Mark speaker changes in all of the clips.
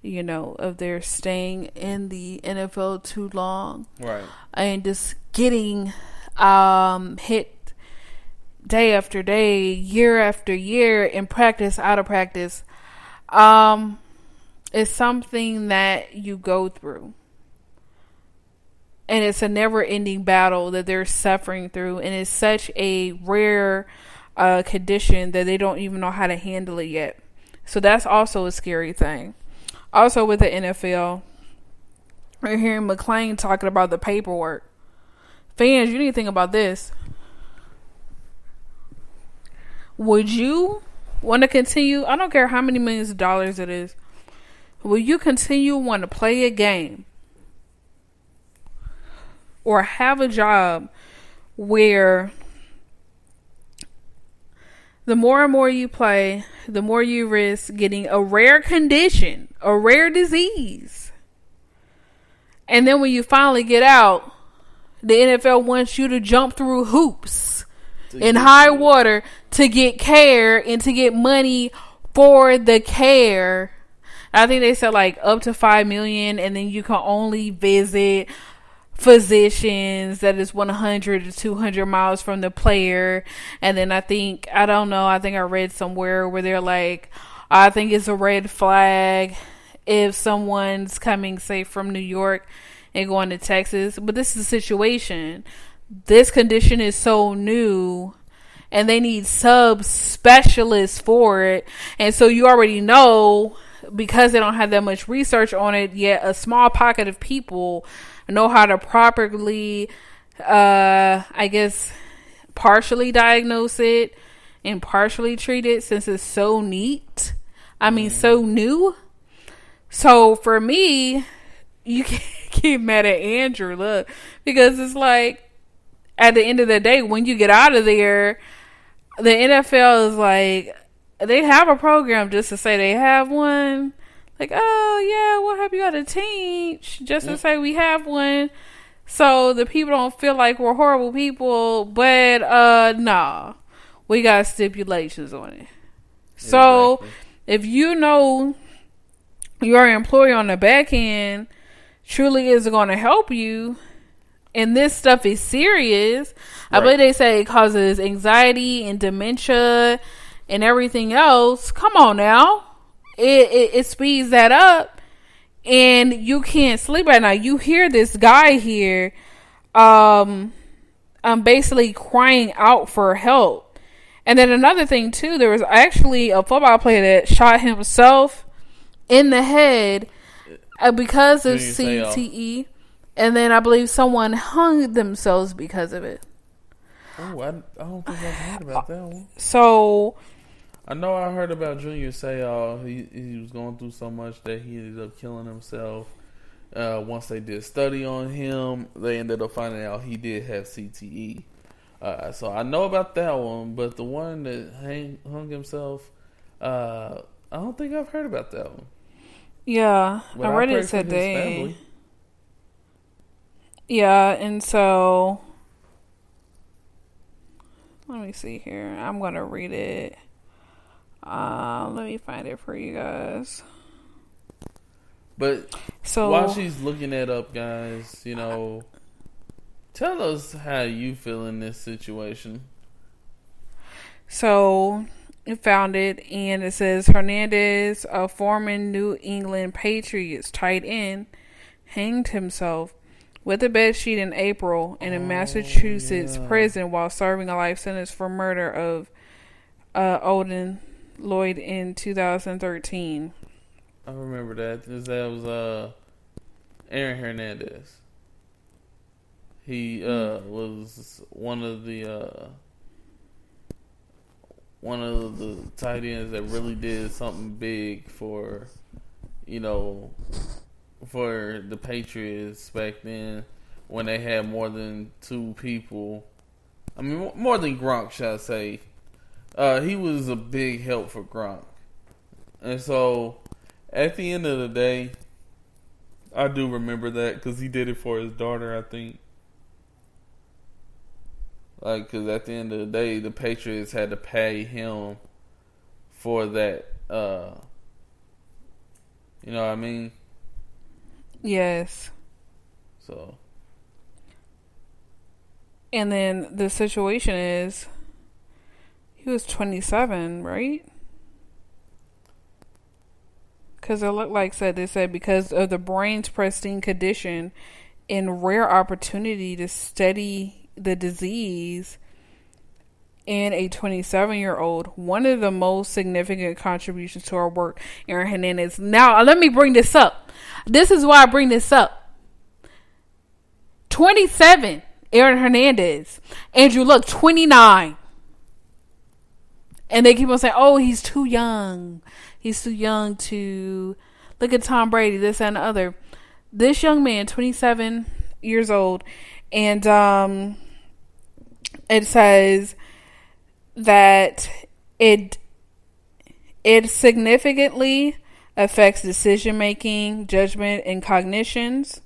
Speaker 1: of their staying in the NFL too long.
Speaker 2: Right.
Speaker 1: And just getting hit day after day, year after year, in practice, out of practice, is something that you go through. And it's a never-ending battle that they're suffering through. And it's such a rare condition that they don't even know how to handle it yet. So that's also a scary thing. Also with the NFL, we're hearing McClain talking about the paperwork. Fans, you need to think about this. Would you want to continue? I don't care how many millions of dollars it is. Will you continue want to play a game or have a job where the more and more you play, the more you risk getting a rare condition, a rare disease? And then when you finally get out, the NFL wants you to jump through hoops in high water to get care and to get money for the care. I think they said like up to $5 million, and then you can only visit physicians that is 100 to 200 miles from the player. And then I think I read somewhere where they're like, I think it's a red flag if someone's coming, say, from New York and going to Texas. But this is a situation. This condition is so new, and they need sub-specialists for it. And so you already know, because they don't have that much research on it yet, a small pocket of people know how to properly, partially diagnose it and partially treat it, since it's so neat. So new. So for me, you can't get mad at Andrew, look, because it's like, at the end of the day, when you get out of there, the NFL is like, they have a program just to say they have one. Like, oh yeah, we'll have you got to teach just to say we have one, so the people don't feel like we're horrible people. But nah, we got stipulations on it. So exactly. If you know your employer on the back end truly is going to help you, and this stuff is serious, right. I believe they say it causes anxiety and dementia and everything else. Come on now. It speeds that up, and you can't sleep at night. You hear this guy here, basically crying out for help. And then another thing too, there was actually a football player that shot himself in the head because of CTE, and then I believe someone hung themselves because of it.
Speaker 2: Oh, I don't think I've heard about that one.
Speaker 1: So
Speaker 2: I know I heard about Junior say he was going through so much that he ended up killing himself. Once they did a study on him, they ended up finding out he did have CTE. So I know about that one, but the one that hung himself, I don't think I've heard about that one.
Speaker 1: Yeah, but I read it today. Yeah, and so let me see here. I'm going to read it. Let me find it for you guys.
Speaker 2: But so while she's looking that up, guys, tell us how you feel in this situation.
Speaker 1: So I found it, and it says Hernandez, a former New England Patriots tight end, hanged himself with a bedsheet in April in a Massachusetts prison while serving a life sentence for murder of Odin Lloyd in 2013.
Speaker 2: I remember that. That was Aaron Hernandez. He was one of the tight ends that really did something big for for the Patriots back then, when they had more than two people. I mean, more than Gronk, shall I say. He was a big help for Gronk. And so, at the end of the day, I do remember that because he did it for his daughter, I think. Because at the end of the day, the Patriots had to pay him for that You know what I mean?
Speaker 1: Yes.
Speaker 2: So.
Speaker 1: And then the situation is, he was 27, right? Because it looked like they said because of the brain's pristine condition and rare opportunity to study the disease in a 27-year-old, one of the most significant contributions to our work, Aaron Hernandez. Now, let me bring this up. This is why I bring this up. 27, Aaron Hernandez. Andrew Luck, 29. And they keep on saying, oh, he's too young. He's too young to look at Tom Brady, this and the other. This young man, 27 years old, and it says that it significantly affects decision making, judgment, and cognitions.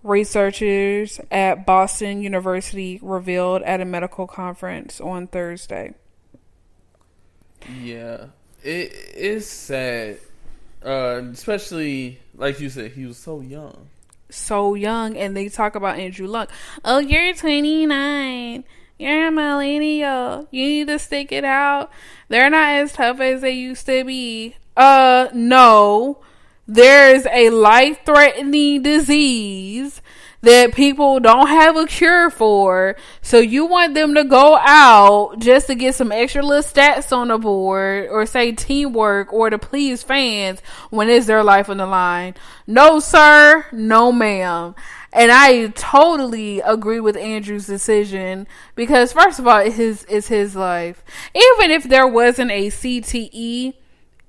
Speaker 1: Researchers at Boston University revealed at a medical conference on Thursday.
Speaker 2: Yeah, it is sad, especially like you said, he was so young.
Speaker 1: So young, and they talk about Andrew Luck. Oh, you're 29. You're a millennial. You need to stick it out. They're not as tough as they used to be. No. There's a life-threatening disease that people don't have a cure for. So you want them to go out just to get some extra little stats on the board or say teamwork or to please fans when it's their life on the line. No, sir. No, ma'am. And I totally agree with Andrew's decision because, first of all, it's his life. Even if there wasn't a CTE,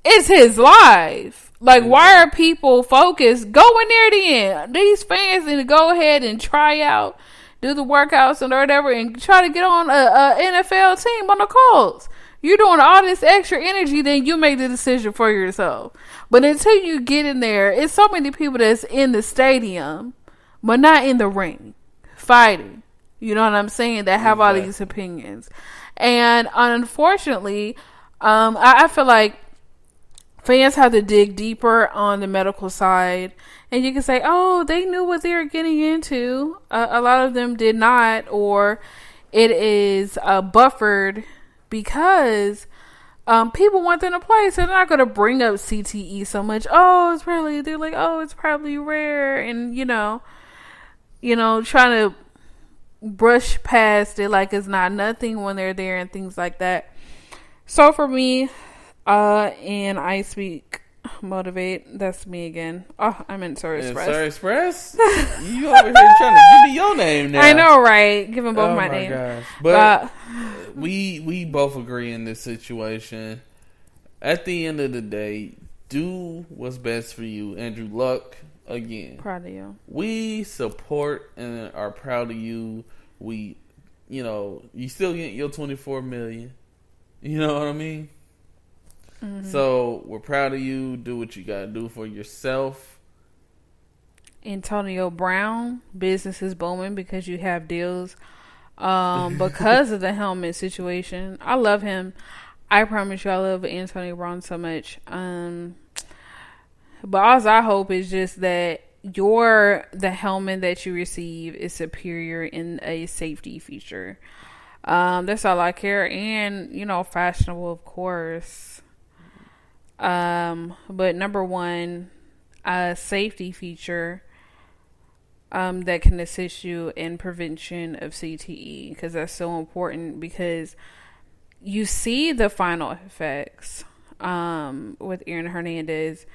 Speaker 1: it's his life. Like, why are people focused? Go in there then. These fans need to go ahead and try out, do the workouts and whatever, and try to get on a NFL team on the Colts. You're doing all this extra energy, then you make the decision for yourself. But until you get in there, it's so many people that's in the stadium, but not in the ring, fighting. You know what I'm saying? That have all these opinions. And unfortunately, I feel like fans have to dig deeper on the medical side. And you can say, oh, they knew what they were getting into. A lot of them did not, or it is buffered because people want them to play. So they're not going to bring up CTE so much. They're like, it's probably rare. And, you know, trying to brush past it like it's not nothing when they're there and things like that. So for me, and I speak motivate. That's me again. Oh, I'm in SirXpress.
Speaker 2: SirXpress? You over here trying to give me your name now.
Speaker 1: I know, right? Give them both my name.
Speaker 2: Gosh. But we both agree in this situation. At the end of the day, do what's best for you. Andrew Luck, again.
Speaker 1: Proud of you.
Speaker 2: We support and are proud of you. You still get your $24 million. You know what I mean? Mm-hmm. So we're proud of you. Do what you gotta do for yourself.
Speaker 1: Antonio Brown, business is booming because you have deals because of the helmet situation. I love him. I promise you I love Antonio Brown so much. But all I hope is just that the helmet that you receive is superior in a safety feature. That's all I care. And, fashionable, of course. But number one, a safety feature that can assist you in prevention of CTE, because that's so important, because you see the final effects with Aaron Hernandez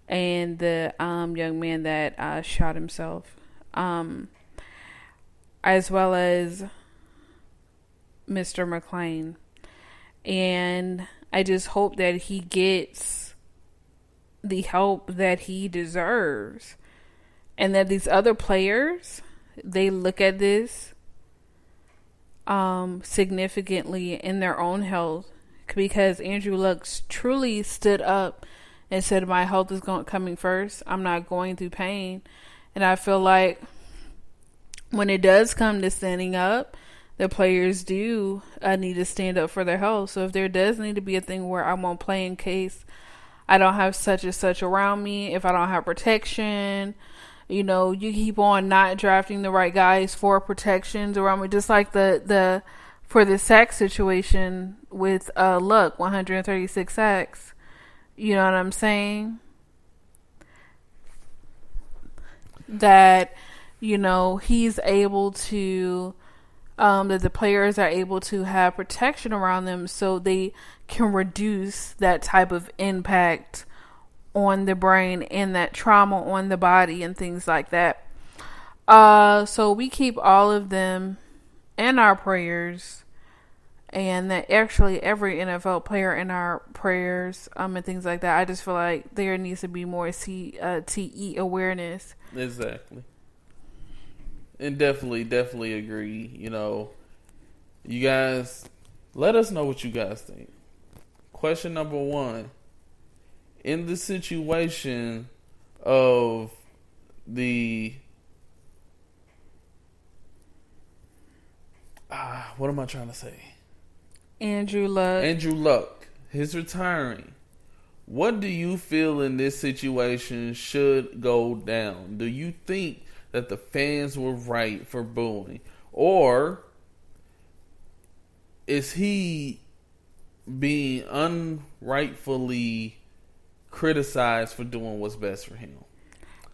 Speaker 1: and the young man that shot himself, as well as Mr. McClain. And I just hope that he gets the help that he deserves, and that these other players, they look at this significantly in their own health, because Andrew Luck truly stood up and said, my health is coming first. I'm not going through pain. And I feel like when it does come to standing up, the players do need to stand up for their health. So if there does need to be a thing where I won't play in case I don't have such and such around me, if I don't have protection, you keep on not drafting the right guys for protections around me. Just like the for the sack situation with Luck, 136 sacks. You know what I'm saying? That, he's able to, that the players are able to have protection around them so they can reduce that type of impact on the brain and that trauma on the body and things like that. So we keep all of them in our prayers, and that actually every NFL player in our prayers, and things like that. I just feel like there needs to be more TE awareness.
Speaker 2: Exactly. And definitely agree. You guys, let us know what you guys think. Question number 1. In the situation of the what am I trying to say?
Speaker 1: Andrew Luck,
Speaker 2: his retiring. What do you feel in this situation should go down? Do you think that the fans were right for booing? Or is he being unrightfully criticized for doing what's best for him?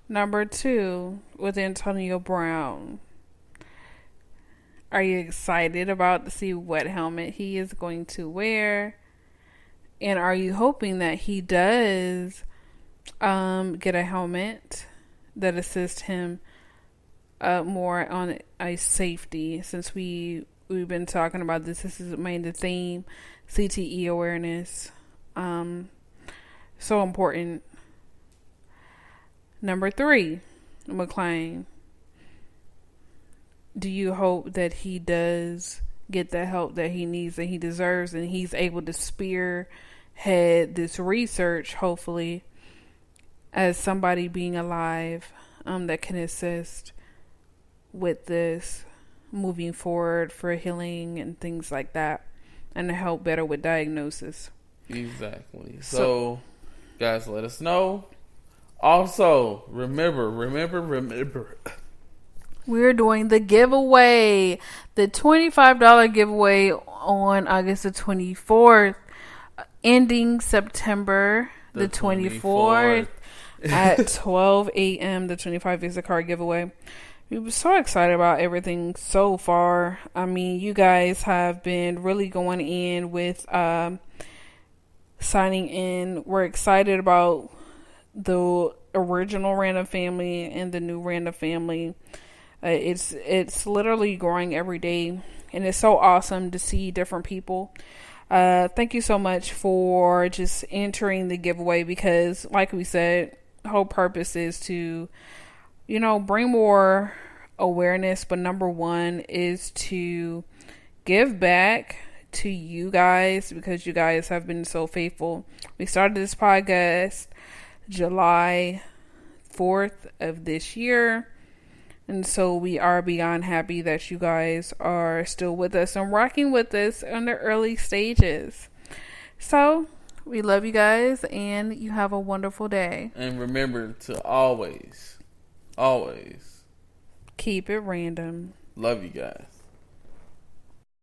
Speaker 1: Number 2, with Antonio Brown. Are you excited about to see what helmet he is going to wear? And are you hoping that he does get a helmet that assists him more on a safety? Since we've been talking about this is mainly the theme, CTE awareness. So important. Number 3, McClain. Do you hope that he does get the help that he needs and he deserves, and he's able to spearhead this research, hopefully, as somebody being alive that can assist with this moving forward for healing and things like that, and to help better with diagnosis?
Speaker 2: Exactly. So guys, let us know. Also, remember,
Speaker 1: we're doing the giveaway, the $25 giveaway on August the 24th, ending September the 24th at 12 a.m. The 25 Visa card giveaway. We were so excited about everything so far. I mean, you guys have been really going in with signing in. We're excited about the original Random Family and the new Random Family. It's literally growing every day, and it's so awesome to see different people. Thank you so much for just entering the giveaway, because like we said, the whole purpose is to, bring more awareness, but number 1 is to give back to you guys, because you guys have been so faithful. We started this podcast July 4th of this year. And so we are beyond happy that you guys are still with us and rocking with us in the early stages. So we love you guys, and you have a wonderful day.
Speaker 2: And remember to always
Speaker 1: keep it random.
Speaker 2: Love you guys.